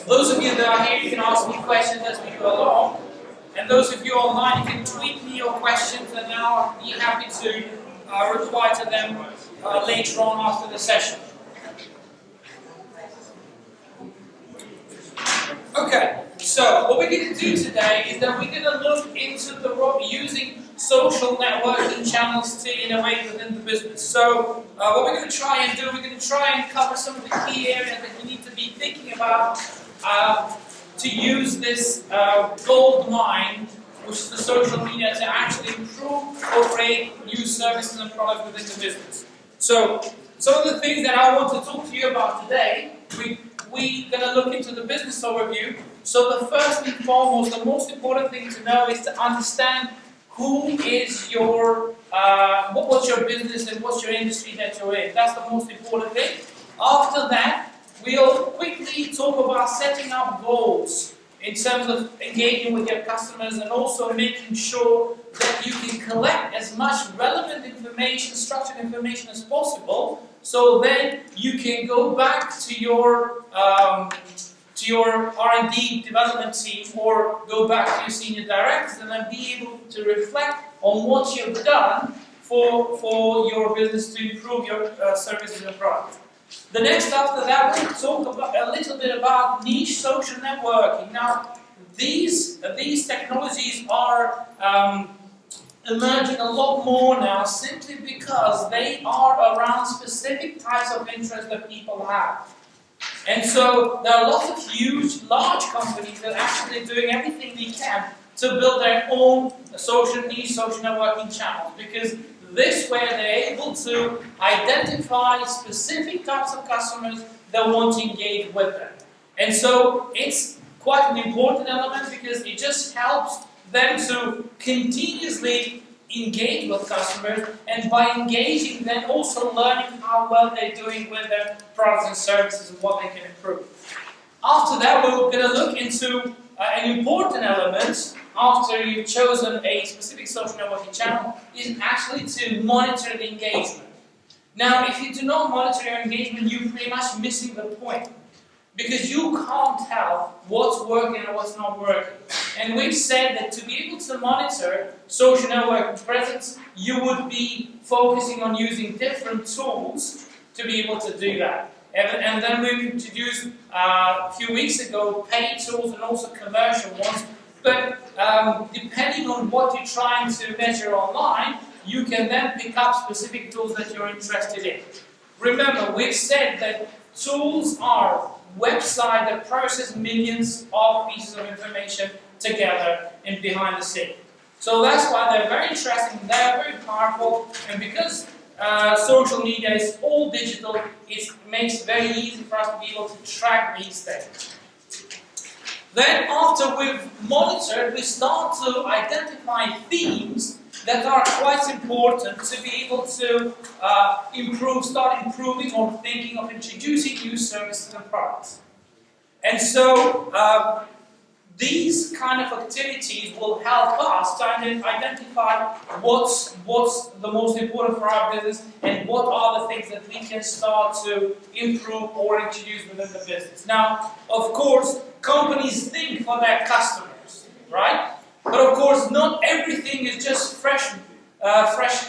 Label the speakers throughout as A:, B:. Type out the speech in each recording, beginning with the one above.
A: Those of you that are here, you can ask me questions as we go along. And those of you online, you can tweet me your questions and I'll be happy to reply to them later on after the session. Okay, so what we're going to do today is that we're going to look into the role using social networking channels to innovate within the business. So what we're going to try and do, we're going to try and cover some of the key areas that you need to be thinking about to use this gold mine, which is the social media, to actually improve or create new services and products within the business. So some of the things that I want to talk to you about today, we're going to look into the business overview. So the first and foremost, the most important thing to know is to understand who is your, what's your business and what's your industry that you're in. That's the most important thing. After that, we'll quickly talk about setting up goals in terms of engaging with your customers and also making sure that you can collect as much relevant information, structured information as possible, so then you can go back to your R&D development team or go back to your senior directors and then be able to reflect on what you've done for your business to improve your services and products. The next after that, we'll talk about a little bit about niche social networking. Now, these technologies are emerging a lot more now simply because they are around specific types of interest that people have. And so there are lots of huge, large companies that are actually doing everything they can to build their own niche social networking channels, because this way they're able to identify specific types of customers that want to engage with them. And so it's quite an important element because it just helps them to continuously engage with customers, and by engaging then also learning how well they're doing with their products and services and what they can improve. After that, we're going to look into an important element after you've chosen a specific social networking channel is actually to monitor the engagement. Now, if you do not monitor your engagement, you're pretty much missing the point, because you can't tell what's working and what's not working. And we've said that to be able to monitor social networking presence, you would be focusing on using different tools to be able to do that. And then we introduced a few weeks ago paid tools and also commercial ones. But depending on what you're trying to measure online, you can then pick up specific tools that you're interested in. Remember, we've said that tools are websites that process millions of pieces of information together and behind the scene. So that's why they're very interesting, they're very powerful, and because social media is all digital, it makes it very easy for us to be able to track these things. Then after we've monitored, we start to identify themes that are quite important to be able to start improving or thinking of introducing new services and products. And so these kind of activities will help us to identify what's the most important for our business and what are the things that we can start to improve or introduce within the business. Now, of course, companies think for their customers, right? But of course, not everything is just fresh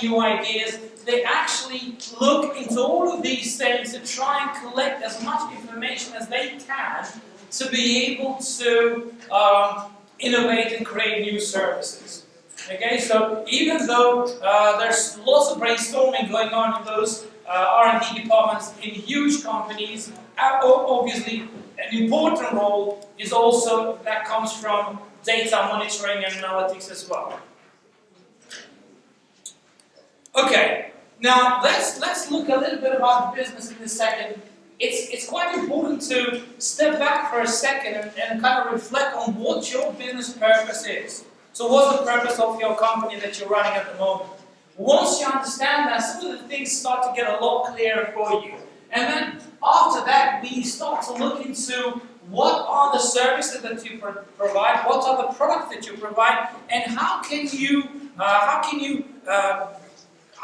A: new ideas. They actually look into all of these things to try and collect as much information as they can to be able to innovate and create new services. Okay, so even though there's lots of brainstorming going on in those R&D departments in huge companies, obviously an important role is also that comes from data monitoring and analytics as well. Okay, now let's look a little bit about the business in a second. It's quite important to step back for a second and kind of reflect on what your business purpose is. So what's the purpose of your company that you're running at the moment? Once you understand that, some of the things start to get a lot clearer for you. And then after that, we start to look into what are the services that you provide, what are the products that you provide, and how can you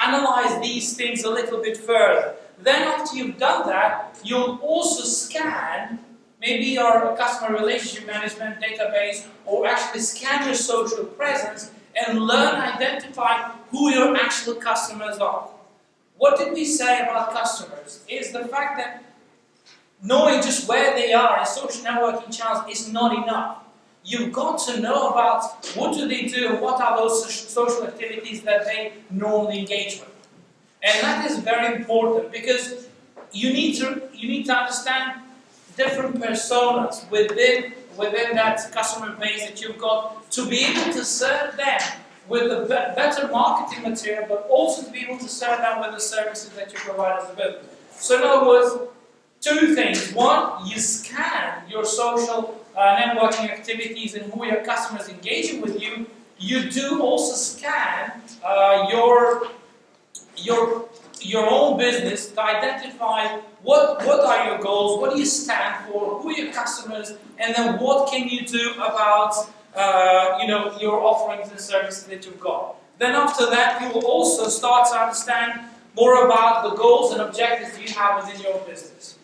A: analyze these things a little bit further. Then after you've done that, you'll also scan maybe your customer relationship management database, or actually scan your social presence and learn, identify who your actual customers are. What did we say about customers? Is the fact that knowing just where they are in social networking channels is not enough. You've got to know about what do they do and what are those social activities that they normally engage with. And that is very important because you need to understand different personas within that customer base that you've got to be able to serve them with a better marketing material, but also to be able to serve them with the services that you provide as a business. So in other words, two things. One, you scan your social networking activities and who your customers engaging with you. You do also scan your own business to identify what are your goals, what do you stand for, who are your customers, and then what can you do about your offerings and services that you've got. Then after that, you will also start to understand more about the goals and objectives you have within your business.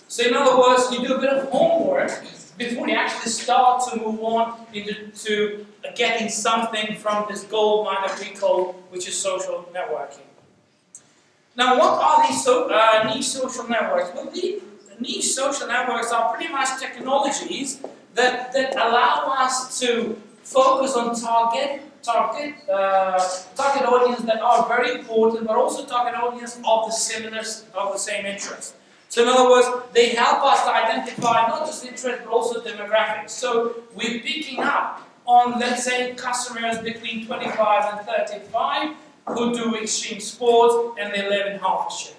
A: So in other words, you do a bit of homework before you actually start to move on into getting something from this gold mine that we call, which is social networking. Now, what are these niche social networks? Well, the niche social networks are pretty much technologies that allow us to focus on target audience that are very important, but also target audience of the same interest. So in other words, they help us to identify not just interest, but also demographics. So we're picking up on, let's say, customers between 25 and 35 who do extreme sports and they live in Hertfordshire.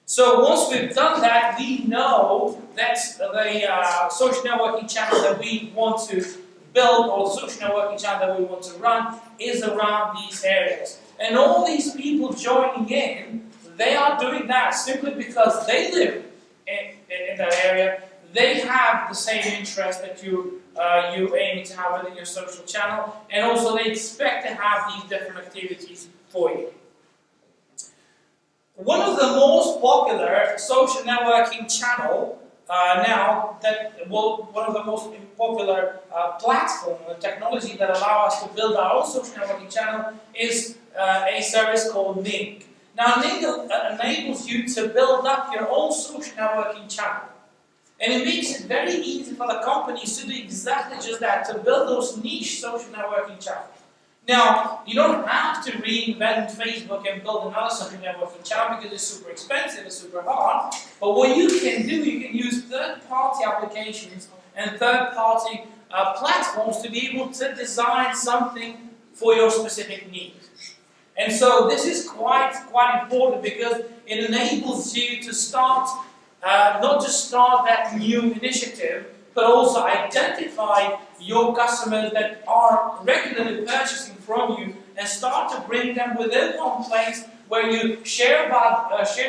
A: So once we've done that, we know that the social networking channel that we want to build, or the social networking channel that we want to run, is around these areas. And all these people joining in, they are doing that simply because they live in that area. They have the same interest that you aim to have within your social channel, and also they expect to have these different activities for you. One of the most popular social networking channel one of the most popular platform and technology that allow us to build our own social networking channel is a service called Zinc. Now, Zinc enables you to build up your own social networking channel. And it makes it very easy for the companies to do exactly just that, to build those niche social networking channels. Now, you don't have to reinvent Facebook and build another social networking channel because it's super expensive, it's super hard. But what you can do, you can use third-party applications and third-party platforms to be able to design something for your specific needs. And so this is quite important because it enables you to start, not just start that new initiative, but also identify your customers that are regularly purchasing from you and start to bring them within one place where you share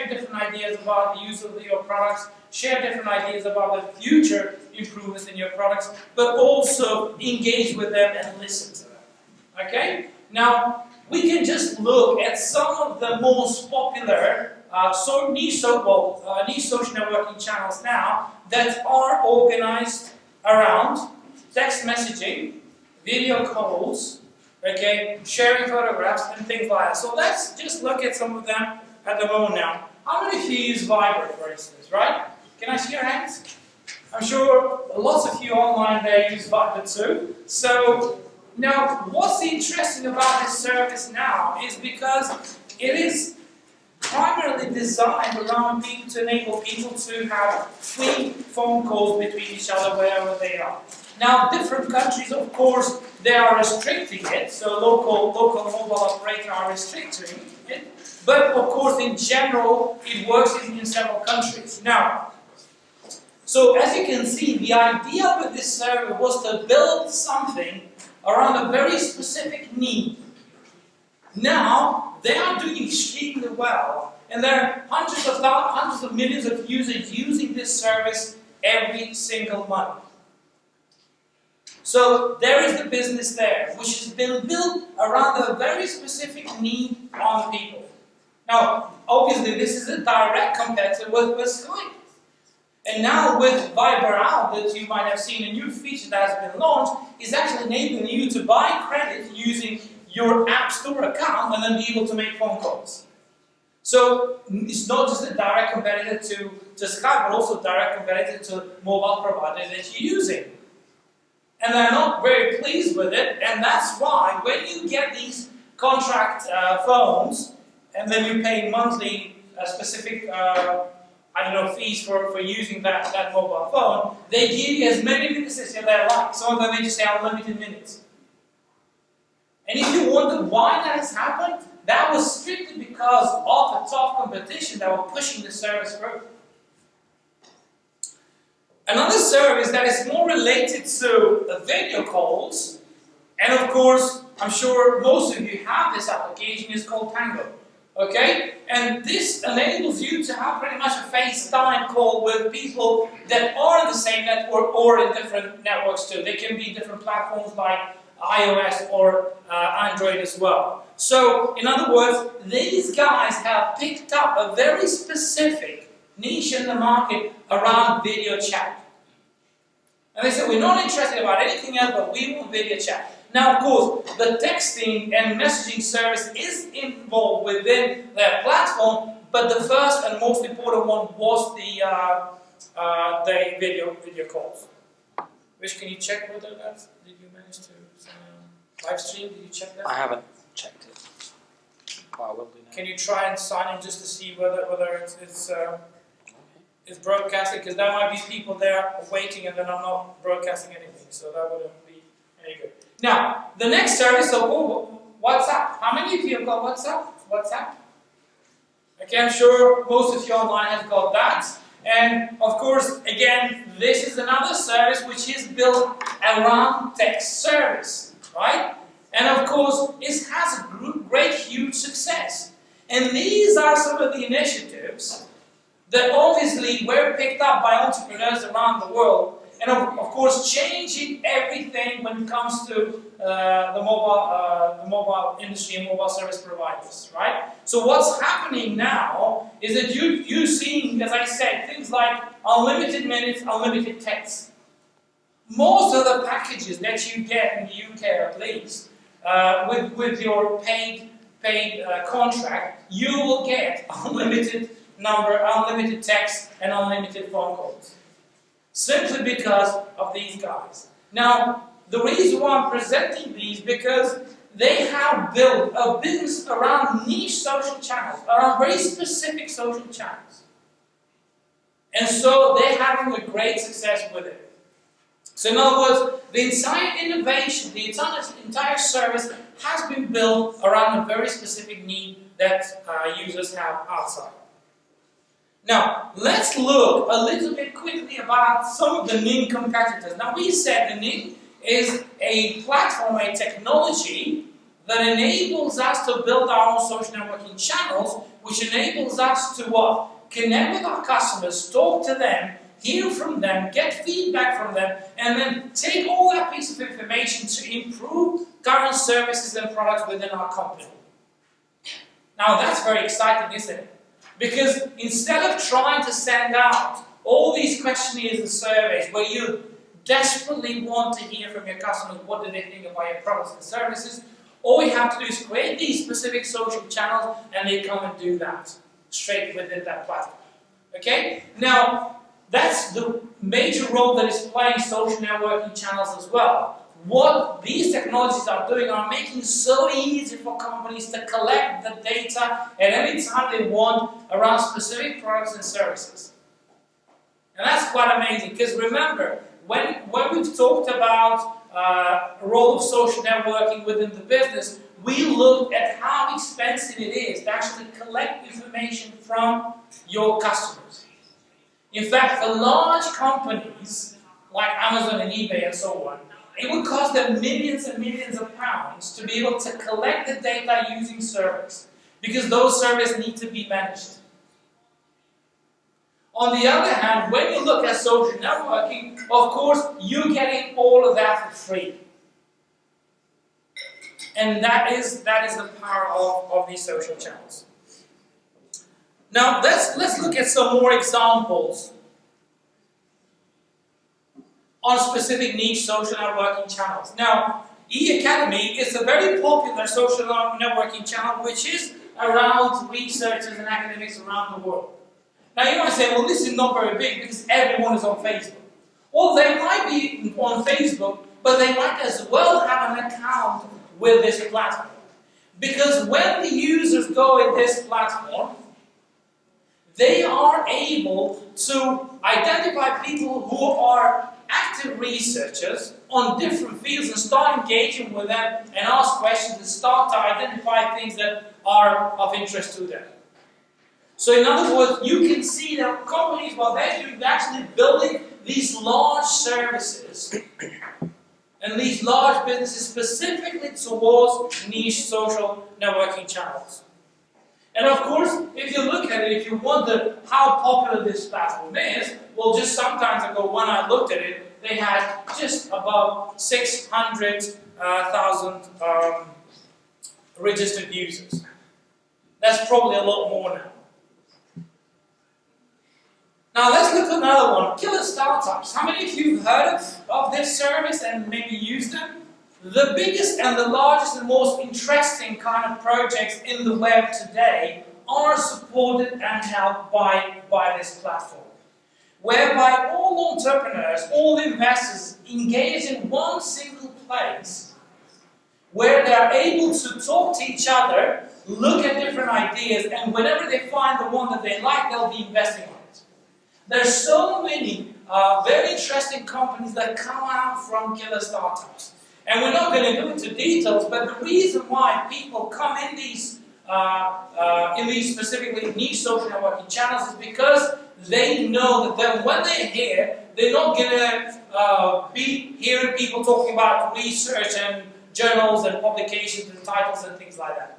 A: different ideas about the use of your products, share different ideas about the future improvements in your products, but also engage with them and listen to them. Okay? Now, we can just look at some of the most popular niche social networking channels now that are organized around text messaging, video calls, okay, sharing photographs and things like that. So let's just look at some of them at the moment now. How many of you use Viber, for instance, right? Can I see your hands? I'm sure lots of you online there use Viber too. So now, what's interesting about this service now is because it is primarily designed around to enable people to have free phone calls between each other wherever they are. Now, different countries, of course, they are restricting it, so local mobile operators are restricting it, but of course, in general, it works in several countries. Now, so as you can see, the idea with this service was to build something around a very specific need. Now, they are doing extremely well, and there are hundreds of millions of users using this service every single month. So there is the business there, which has been built around a very specific need on people. Now, obviously, this is a direct competitor with Skype. And now with Viber Out, that you might have seen a new feature that has been launched, is actually enabling you to buy credit using your App Store account and then be able to make phone calls. So it's not just a direct competitor to Skype, but also a direct competitor to mobile providers that you're using. And they're not very pleased with it, and that's why when you get these contract phones, and then you pay monthly specific fees for using that mobile phone, they give you as many minutes as they like. Some of them they just say unlimited minutes. And if you wonder why that has happened, that was strictly because of the tough competition that were pushing the service through. Another service that is more related to video calls, and of course, I'm sure most of you have this application, is called Tango. Okay? And this enables you to have pretty much a FaceTime call with people that are in the same network or in different networks too. They can be different platforms like iOS or Android as well. So, in other words, these guys have picked up a very specific niche in the market around video chat. And they said, we're not interested about anything else, but we want video chat. Now, of course, the texting and messaging service is involved within their platform, but the first and most important one was the video calls. Which, can you check whether that's, did you manage to live stream? Did you check that?
B: I haven't checked it. Well, I will do now.
A: Can you try and sign in just to see whether it's broadcasting? Because there might be people there waiting and then I'm not broadcasting anything, so that wouldn't be any good. Now, the next service, so WhatsApp. How many of you have got WhatsApp? Okay, I'm sure most of you online have got that. And of course, again, this is another service which is built around text service, right? And of course, it has a great, huge success. And these are some of the initiatives that obviously were picked up by entrepreneurs around the world. And of course, changing everything when it comes to the mobile industry and mobile service providers, right? So what's happening now is that you're seeing, as I said, things like unlimited minutes, unlimited text. Most of the packages that you get in the UK, at least, with your paid contract, you will get unlimited text and unlimited phone calls. Simply because of these guys. Now, the reason why I'm presenting these because they have built a business around niche social channels, around very specific social channels. And so they're having a great success with it. So in other words, the entire innovation, the entire service has been built around a very specific need that users have outside. Now, let's look a little bit quickly about some of the Ning competitors. Now, we said the Ning is a platform, a technology that enables us to build our own social networking channels, which enables us to what? Connect with our customers, talk to them, hear from them, get feedback from them, and then take all that piece of information to improve current services and products within our company. Now, that's very exciting, isn't it? Because instead of trying to send out all these questionnaires and surveys where you desperately want to hear from your customers what do they think about your products and services, all you have to do is create these specific social channels and they come and do that straight within that platform. Okay? Now, that's the major role that is playing social networking channels as well. What these technologies are doing are making it so easy for companies to collect the data at any time they want around specific products and services. And that's quite amazing, because remember, when we've talked about the role of social networking within the business, we looked at how expensive it is to actually collect information from your customers. In fact, for large companies like Amazon and eBay and so on, it would cost them millions and millions of pounds to be able to collect the data using servers, because those servers need to be managed. On the other hand, when you look at social networking, of course, you're getting all of that for free. And that is the power of these social channels. Now, let's look at some more examples on specific niche social networking channels. Now, E-Academy is a very popular social networking channel which is around researchers and academics around the world. Now you might say, well, this is not very big because everyone is on Facebook. Well, they might be on Facebook, but they might as well have an account with this platform. Because when the users go in this platform, they are able to identify people who are active researchers on different fields and start engaging with them and ask questions and start to identify things that are of interest to them. So in other words, you can see that companies, what they're doing, they're actually building these large services and these large businesses specifically towards niche social networking channels. And of course, if you look at it, if you wonder how popular this platform is, well, just some time ago when I looked at it, they had just above 600,000 registered users. That's probably a lot more now. Now let's look at another one, Killer Startups. How many of you have heard of this service and maybe used them? The biggest and the largest and most interesting kind of projects in the web today are supported and helped by this platform, whereby all entrepreneurs, all investors engage in one single place where they are able to talk to each other, look at different ideas, and whenever they find the one that they like, they'll be investing on it. There's so many very interesting companies that come out from Killer Startups. And we're not going to go into details, but the reason why people come in these specifically niche social networking channels is because they know that when they're here, they're not going to be hearing people talking about research and journals and publications and titles and things like that.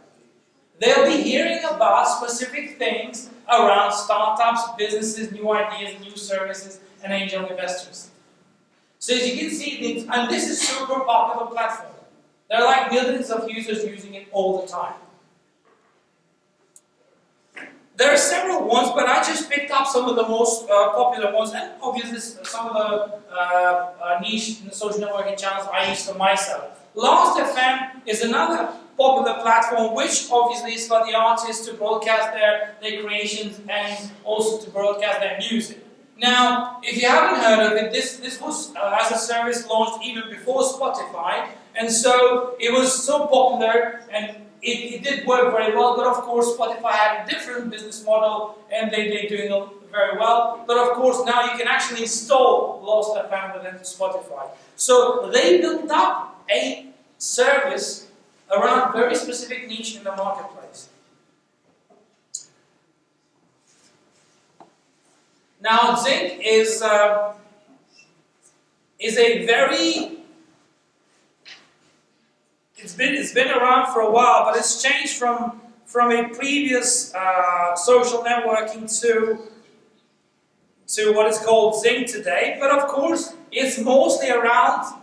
A: They'll be hearing about specific things around startups, businesses, new ideas, new services, and angel investors. So as you can see, and this is a super popular platform. There are like millions of users using it all the time. There are several ones, but I just picked up some of the most popular ones, and obviously some of the niche social networking channels I use for myself. Lastfm is another popular platform, which obviously is for the artists to broadcast their creations and also to broadcast their music. Now, if you haven't heard of it, this was as a service launched even before Spotify, and so it was so popular and it did work very well, but of course Spotify had a different business model and they're doing it very well. But of course now you can actually install Lastfm within Spotify. So they built up a service around a very specific niche in the marketplace. Now, Zinc is a very, it's been around for a while, but it's changed from a previous social networking to what is called Zinc today. But of course, it's mostly around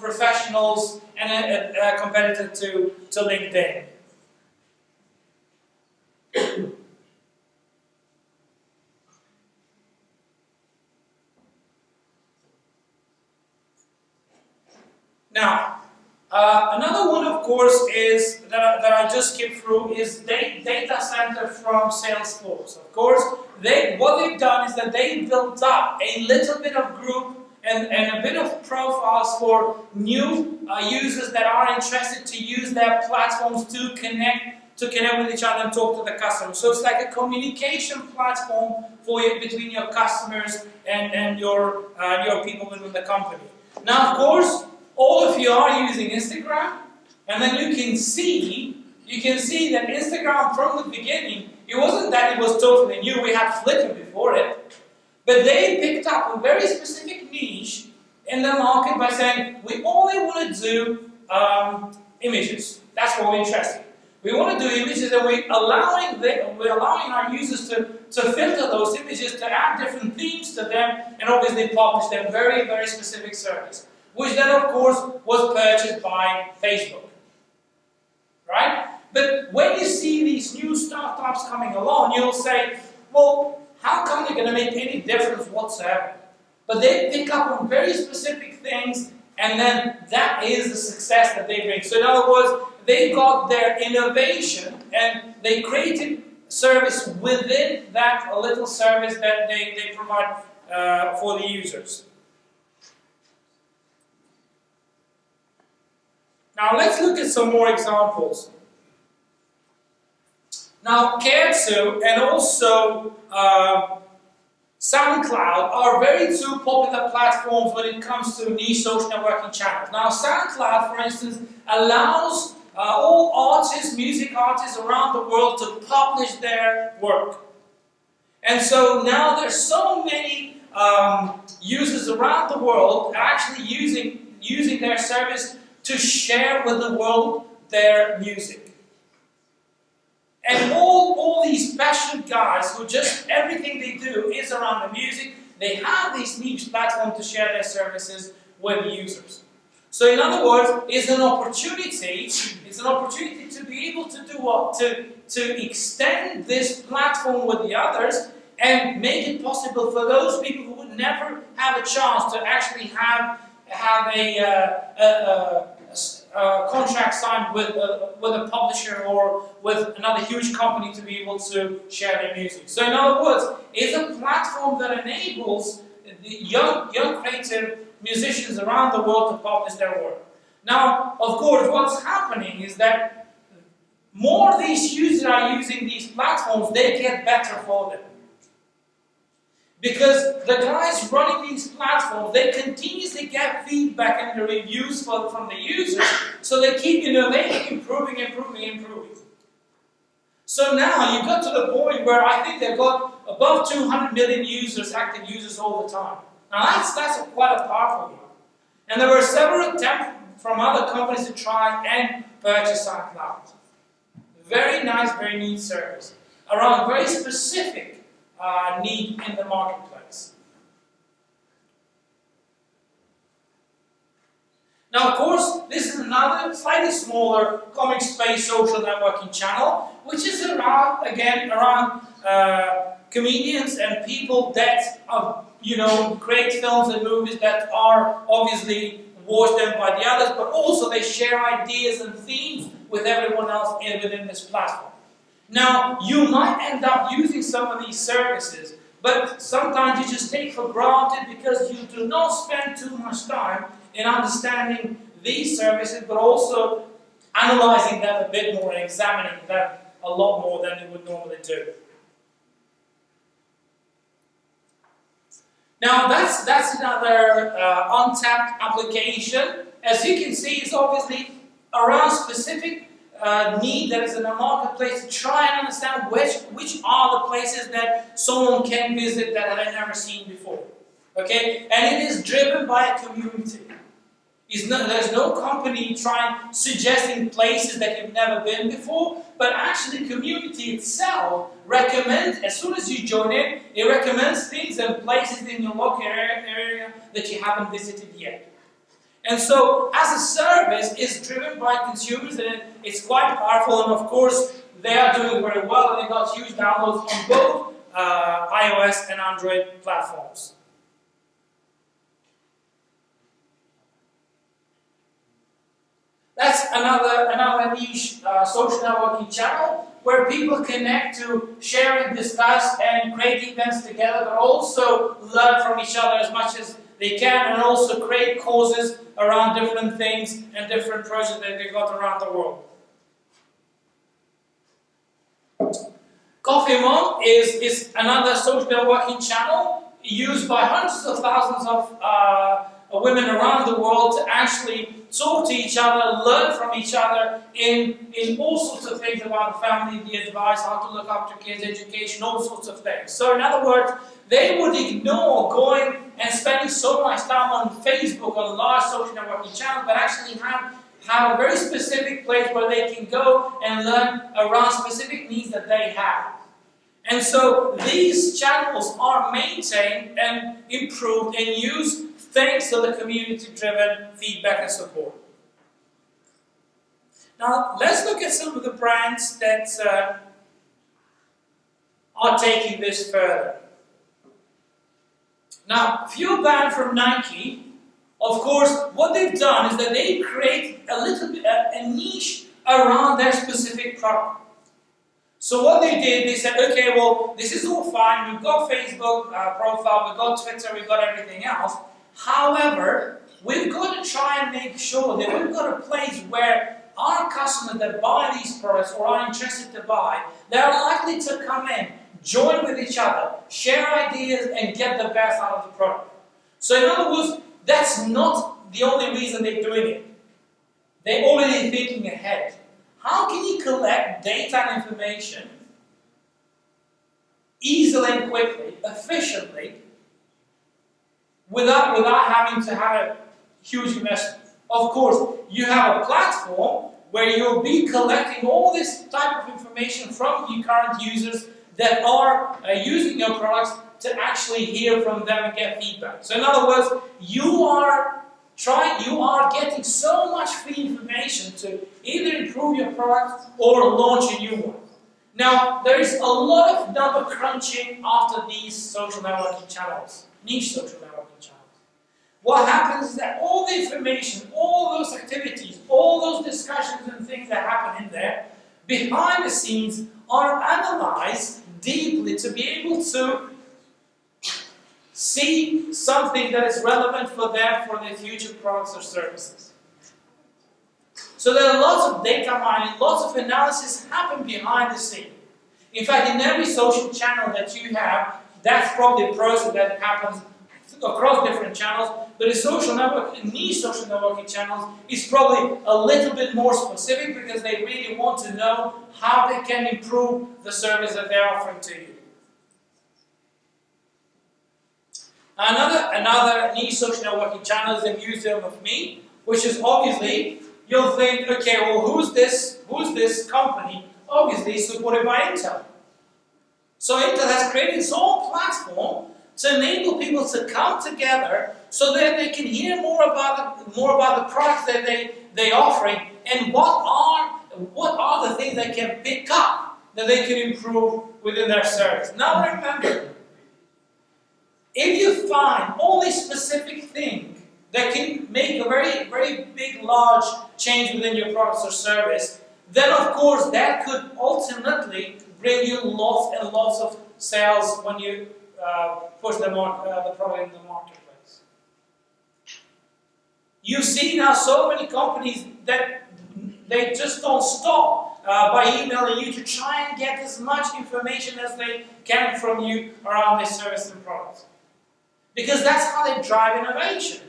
A: professionals and a competitor to LinkedIn. Now, another one, of course, is that I just skipped through is data center from Salesforce. Of course, what they've done is that they built up a little bit of group and a bit of profiles for new users that are interested to use their platforms to connect with each other and talk to the customers. So it's like a communication platform between your customers and your people within the company. Now, of course, all of you are using Instagram, and then you can see that Instagram from the beginning, it wasn't that it was totally new, we had Flickr before it, but they picked up a very specific niche in the market by saying, we only want to do images. That's what we're interested in. We want to do images, and we're allowing our users to filter those images, to add different themes to them, and obviously publish them. Very, very specific service. Which then, of course, was purchased by Facebook. Right? But when you see these new startups coming along, you'll say, well, how come they're going to make any difference whatsoever? but they pick up on very specific things, and then that is the success that they bring. So in other words, they got their innovation and they created service within that little service that they provide for the users. Now let's look at some more examples. Now Kertsu and also SoundCloud are very two popular platforms when it comes to niche social networking channels. Now SoundCloud, for instance, allows all artists, music artists around the world to publish their work. And so now there's so many users around the world actually using their service to share with the world their music. And all these passionate guys who just everything they do is around the music, they have this niche platform to share their services with the users. So in other words, it's an opportunity to be able to do what? To extend this platform with the others and make it possible for those people who would never have a chance to actually have a contract signed with a publisher or with another huge company to be able to share their music. So in other words, it's a platform that enables the young creative musicians around the world to publish their work. Now, of course, what's happening is that more these users are using these platforms, they get better for them. Because the guys running these platforms, they continuously get feedback and the reviews from the users, so they keep innovating, improving. So now you got to the point where I think they've got above 200 million users, active users all the time. Now that's quite a powerful one. And there were several attempts from other companies to try and purchase SoundCloud. Very nice, very neat service around very specific need in the marketplace. Now, of course, this is another slightly smaller Comicspay social networking channel, which is around comedians and people that create films and movies that are obviously watched them by the others, but also they share ideas and themes with everyone else within this platform. Now, you might end up using some of these services, but sometimes you just take for granted because you do not spend too much time in understanding these services, but also analyzing them a bit more and examining them a lot more than you would normally do. Now, that's another untapped application. As you can see, it's obviously around specific need that is in the marketplace to try and understand which are the places that someone can visit that they've never seen before. Okay? And it is driven by a community. There's no company suggesting places that you've never been before, but actually the community itself recommends, as soon as you join it recommends things and places in your local area that you haven't visited yet. And so, as a service, it's driven by consumers, and it's quite powerful, and of course, they are doing very well, and they got huge downloads on both iOS and Android platforms. That's another niche social networking channel where people connect to share and discuss and create events together, but also learn from each other as much as they can, and also create causes around different things and different projects that they got around the world. Coffee Mom is another social networking channel used by hundreds of thousands of women around the world to actually talk to each other, learn from each other in all sorts of things about the family, the advice, how to look after kids, education, all sorts of things. So in other words, they would ignore going and spending so much time on Facebook or large social networking channels, but actually have a very specific place where they can go and learn around specific needs that they have. And so these channels are maintained and improved and used thanks to the community-driven feedback and support. Now, let's look at some of the brands that are taking this further. Now, if you're banned from Nike, of course, what they've done is that they create a little bit a niche around their specific product. So what they did, they said, okay, well, this is all fine. We've got Facebook profile, we've got Twitter, we've got everything else. However, we've got to try and make sure that we've got a place where our customers that buy these products or are interested to buy, they're likely to come in, join with each other, share ideas, and get the best out of the product. So in other words, that's not the only reason they're doing it. They're already thinking ahead. How can you collect data and information easily and quickly, efficiently, without having to have a huge investment? Of course, you have a platform where you'll be collecting all this type of information from your current users that are using your products to actually hear from them and get feedback. So in other words, you are getting so much free information to either improve your product or launch a new one. Now, there is a lot of number crunching after these social networking channels, niche social networking channels. What happens is that all the information, all those activities, all those discussions and things that happen in there, behind the scenes are analyzed deeply to be able to see something that is relevant for them for their future products or services. So there are lots of data mining, lots of analysis happen behind the scene. In fact, in every social channel that you have, that's probably a process that happens across different channels, but niche social networking channels is probably a little bit more specific because they really want to know how they can improve the service that they're offering to you. Another niche social networking channel is a museum of me, which is obviously, you'll think, okay, well, who's this company? Obviously, it's supported by Intel. So Intel has created its own platform to enable people to come together so that they can hear more about the products that they're offering and what are the things they can pick up that they can improve within their service. Now remember, if you find only specific thing that can make a very, very big, large change within your products or service, then of course that could ultimately bring you lots and lots of sales when you push the product in the marketplace. You see now so many companies that they just don't stop by emailing you to try and get as much information as they can from you around their service and products. Because that's how they drive innovation.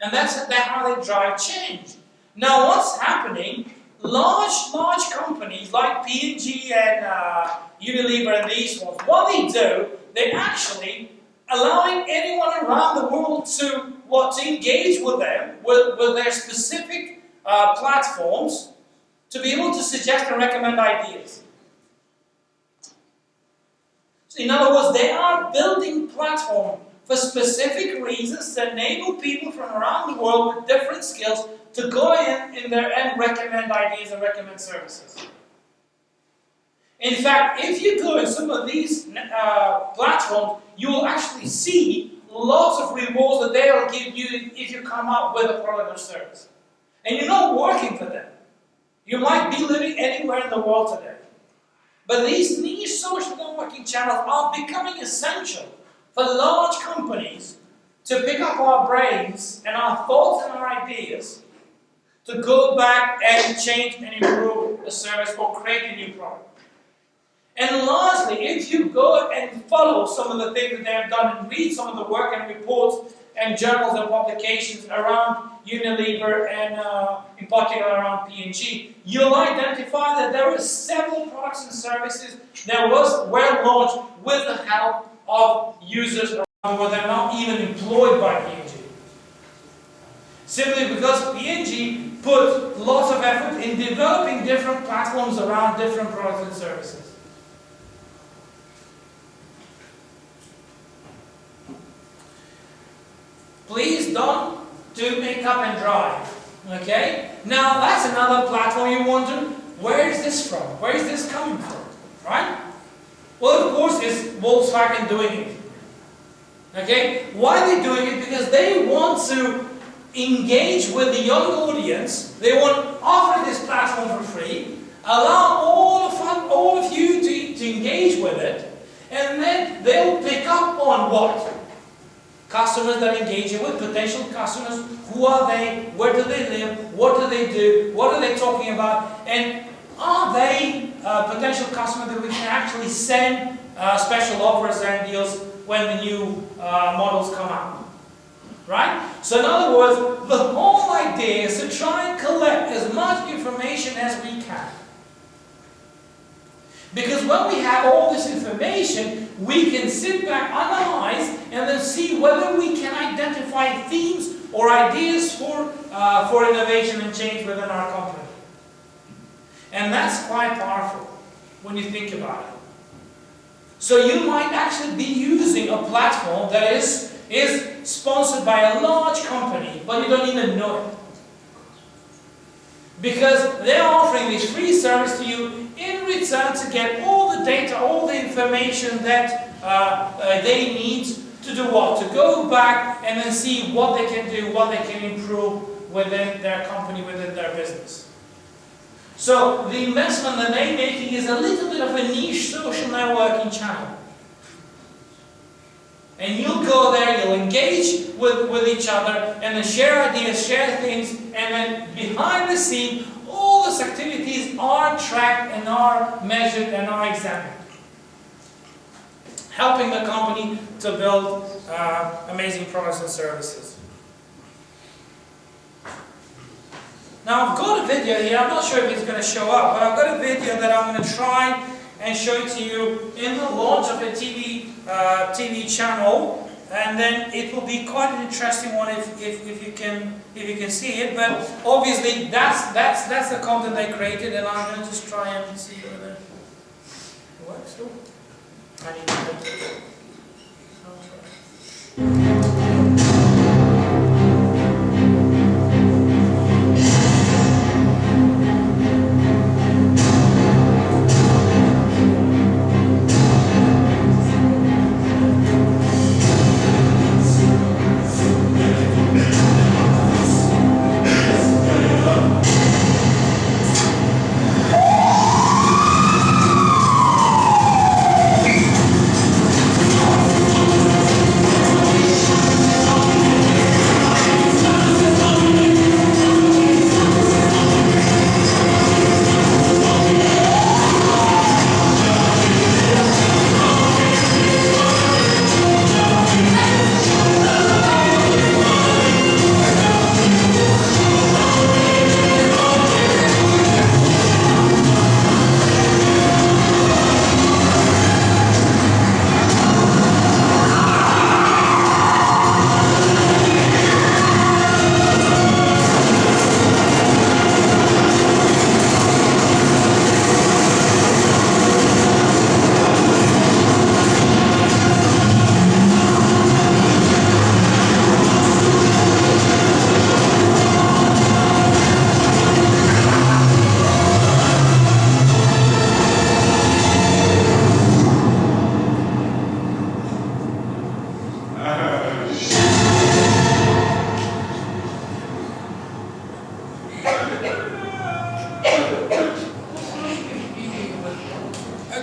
A: And that's how they drive change. Now what's happening, large companies like P&G and Unilever and these ones, what they do, they're actually allowing anyone around the world to engage with them, with their specific platforms, to be able to suggest and recommend ideas. So in other words, they are building platforms for specific reasons to enable people from around the world with different skills to go in there and recommend ideas and recommend services. In fact, if you go in some of these platforms, you will actually see lots of rewards that they will give you if you come up with a product or service. And you're not working for them. You might be living anywhere in the world today. But these niche social networking channels are becoming essential for large companies to pick up our brains and our thoughts and our ideas to go back and change and improve the service or create a new product. And lastly, if you go and follow some of the things that they have done and read some of the work and reports and journals and publications around Unilever and in particular around P&G, you'll identify that there were several products and services that were launched with the help of users around the world that are not even employed by P&G. Simply because P&G put lots of effort in developing different platforms around different products and services. Please don't do makeup and drive. Okay? Now that's another platform you wonder, where is this from? Where is this coming from? Right? Well, of course, it's Volkswagen doing it. Okay? Why are they doing it? Because they want to engage with the young audience. They want to offer this platform for free, allow all of you to engage with it, and then they'll pick up on what? Customers that engage with, potential customers. Who are they? Where do they live? What do they do? What are they talking about? And are they potential customers that we can actually send special offers and deals when the new models come out? Right? So in other words, the whole idea is to try and collect as much information as we can. Because when we have all this information, we can sit back, analyze, and then see whether we can identify themes or ideas for innovation and change within our company. And that's quite powerful when you think about it. So you might actually be using a platform that is sponsored by a large company, but you don't even know it. Because they're offering this free service to you in return to get all the data, all the information that they need to do what? To go back and then see what they can do, what they can improve within their company, within their business. So the investment that they're making is a little bit of a niche social networking channel. And you'll go there, you'll engage with each other, and then share ideas, share things, and then behind the scene, all those activities are tracked and are measured and are examined. Helping the company to build amazing products and services. Now I've got a video here, I'm not sure if it's going to show up, but I've got a video that I'm going to try and show it to you in the launch of a TV channel, and then it will be quite an interesting one if you can see it. But obviously that's the content they created, and I'm going to just try and see whether it works. Still, I need to.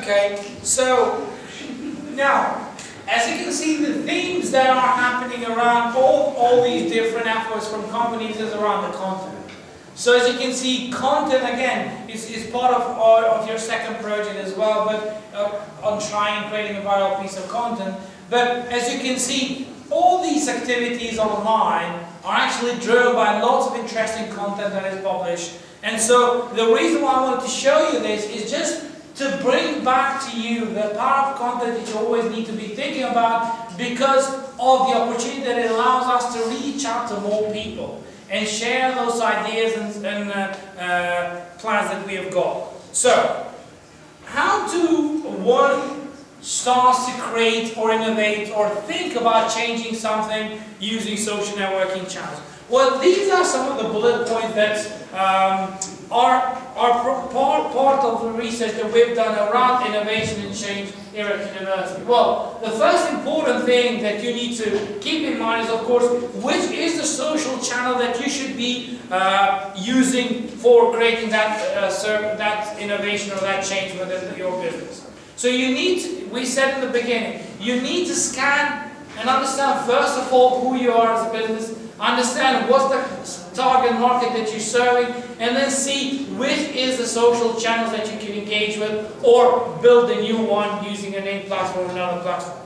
A: Okay, so now, as you can see, the themes that are happening around all these different efforts from companies is around the content. So as you can see, content again is part of your second project as well, but on trying creating a viral piece of content. But as you can see, all these activities online are actually driven by lots of interesting content that is published. And so the reason why I wanted to show you this is just to bring back to you the power of content that you always need to be thinking about, because of the opportunity that it allows us to reach out to more people and share those ideas and plans that we have got. So, how do one starts to create or innovate or think about changing something using social networking channels? Well, these are some of the bullet points that are part of the research that we've done around innovation and change here at university? Well, the first important thing that you need to keep in mind is, of course, which is the social channel that you should be using for creating that innovation or that change within your business. So you need to, we said in the beginning, you need to scan and understand first of all who you are as a business, understand what's the target market that you're serving, and then see which is the social channels that you can engage with or build a new one using a name platform or another platform.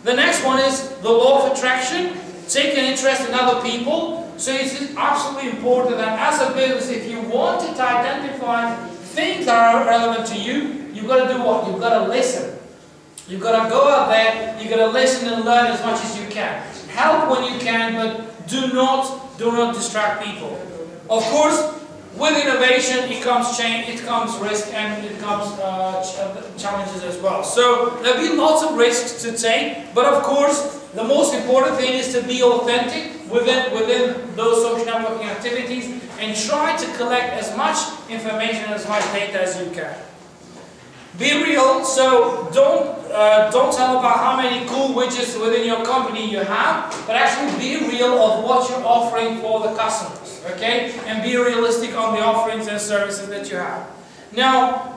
A: The next one is the law of attraction. Take an interest in other people. So it's absolutely important that as a business, if you wanted to identify things that are relevant to you, you've got to do what? You've got to listen. You've got to go out there, you've got to listen and learn as much as you can. Help when you can, but do not distract people. Of course, with innovation, it comes change, it comes risk, and it comes challenges as well. So there'll be lots of risks to take, but of course, the most important thing is to be authentic within those social networking activities and try to collect as much information and as much data as you can. Be real, so don't tell about how many cool widgets within your company you have, but actually be real of what you're offering for the customers, okay? And be realistic on the offerings and services that you have. Now,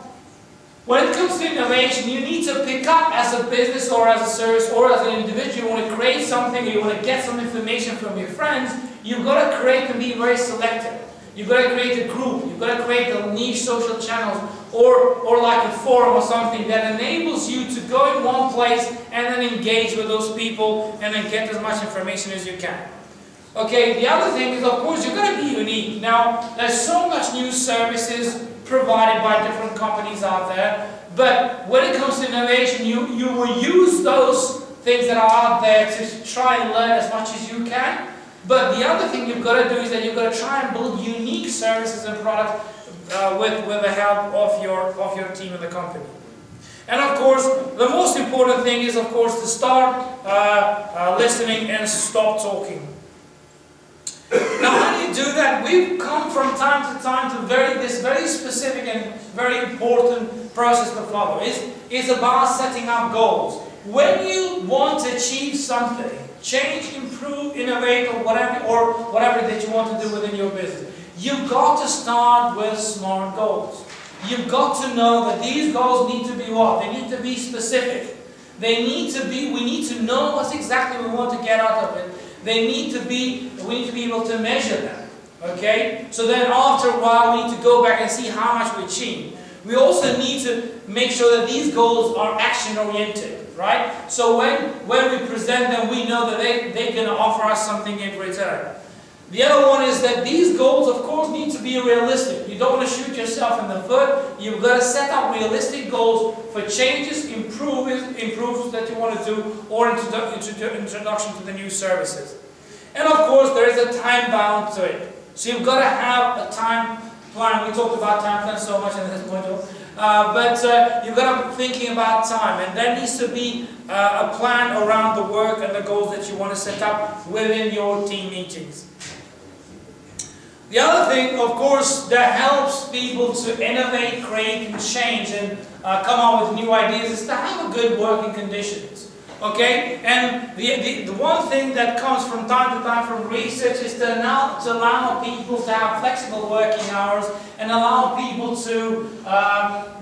A: when it comes to innovation, you need to pick up as a business or as a service or as an individual. You want to create something, or you want to get some information from your friends, you've got to create and be very selective. You've got to create a group, you've got to create a niche social channels, or like a forum or something that enables you to go in one place and then engage with those people and then get as much information as you can. Okay, the other thing is, of course, you've got to be unique. Now, there's so much new services provided by different companies out there, but when it comes to innovation, you will use those things that are out there to try and learn as much as you can. But the other thing you've got to do is that you've got to try and build unique services and products with the help of your team and the company. And of course, the most important thing is, of course, to start listening and stop talking. Now, how do you do that? We've come from time to time to this very specific and very important process to follow. It's about setting up goals. When you want to achieve something, change, improve, innovate, or whatever that you want to do within your business, you've got to start with SMART goals. You've got to know that these goals need to be what? They need to be specific. We need to know what exactly we want to get out of it. We need to be able to measure them. Okay? So then after a while we need to go back and see how much we achieved. We also need to make sure that these goals are action-oriented, right? So when we present them, we know that they're going to offer us something in return. The other one is that these goals, of course, need to be realistic. You don't want to shoot yourself in the foot. You've got to set up realistic goals for changes, improvements that you want to do, or introduction to the new services. And of course, there is a time bound to it. So you've got to have a time plan. We talked about time plan so much in this module. But you've got to be thinking about time, and there needs to be a plan around the work and the goals that you want to set up within your team meetings. The other thing, of course, that helps people to innovate, create, and change and come up with new ideas is to have a good working conditions. Okay? And the one thing that comes from time to time from research is to allow people to have flexible working hours and allow people to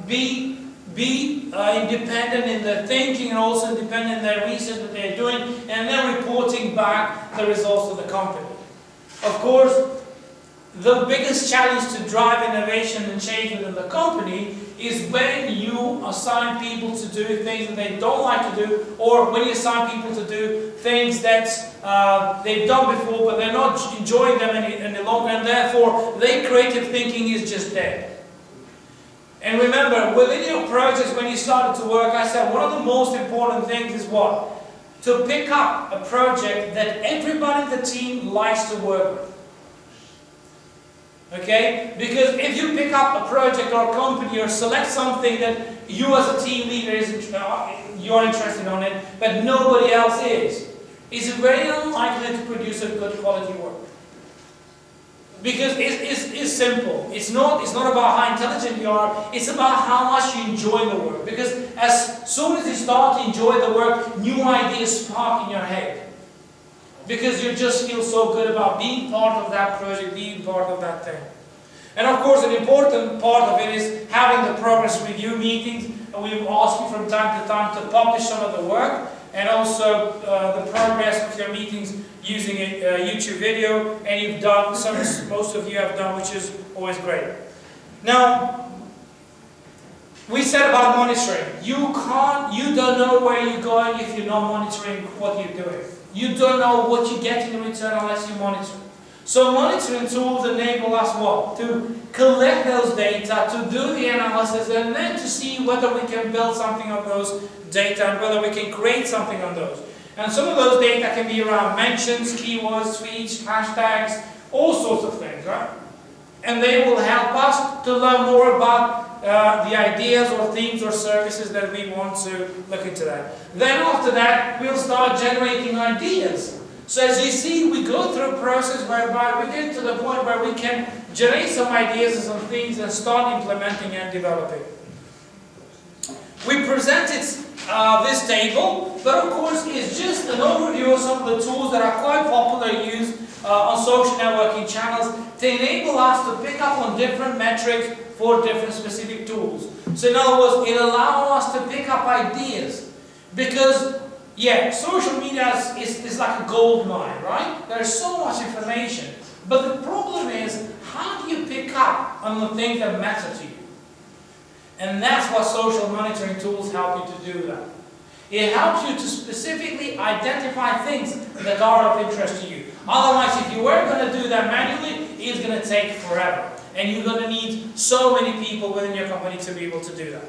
A: be independent in their thinking and also independent in their research that they're doing, and then reporting back the results to the company. Of course, the biggest challenge to drive innovation and change within the company is when you assign people to do things that they don't like to do, or when you assign people to do things that they've done before but they're not enjoying them any longer, and therefore their creative thinking is just dead. And remember, within your projects, when you started to work, I said one of the most important things is what? To pick up a project that everybody in the team likes to work with. Okay? Because if you pick up a project or a company or select something that you as a team leader you're interested in it, but nobody else is, it's very unlikely to produce a good quality work. Because it's simple. It's not about how intelligent you are, it's about how much you enjoy the work. Because as soon as you start to enjoy the work, new ideas spark in your head. Because you just feel so good about being part of that project, being part of that thing. And of course, an important part of it is having the progress review meetings. And we will ask you from time to time to publish some of the work, and also the progress of your meetings using a YouTube video. And you've done, most of you have done, which is always great. Now, we said about monitoring. You don't know where you're going if you're not monitoring what you're doing. You don't know what you get in return unless you monitor. So monitoring tools enable us what? To collect those data, to do the analysis, and then to see whether we can build something on those data and whether we can create something on those. And some of those data can be around mentions, keywords, tweets, hashtags, all sorts of things, right? And they will help us to learn more about the ideas or themes or services that we want to look into that. Then after that, we'll start generating ideas. So as you see, we go through a process whereby we get to the point where we can generate some ideas and some things and start implementing and developing. We presented this table, but of course it's just an overview of some of the tools that are quite popular used on social networking channels to enable us to pick up on different metrics for different specific tools. So in other words, it allows us to pick up ideas, because yeah, social media is like a gold mine, right? There's so much information, but the problem is, how do you pick up on the things that matter to you? And that's what social monitoring tools help you to do that. It helps you to specifically identify things that are of interest to you. Otherwise, if you were going to do that manually, it's going to take forever. And you're going to need so many people within your company to be able to do that.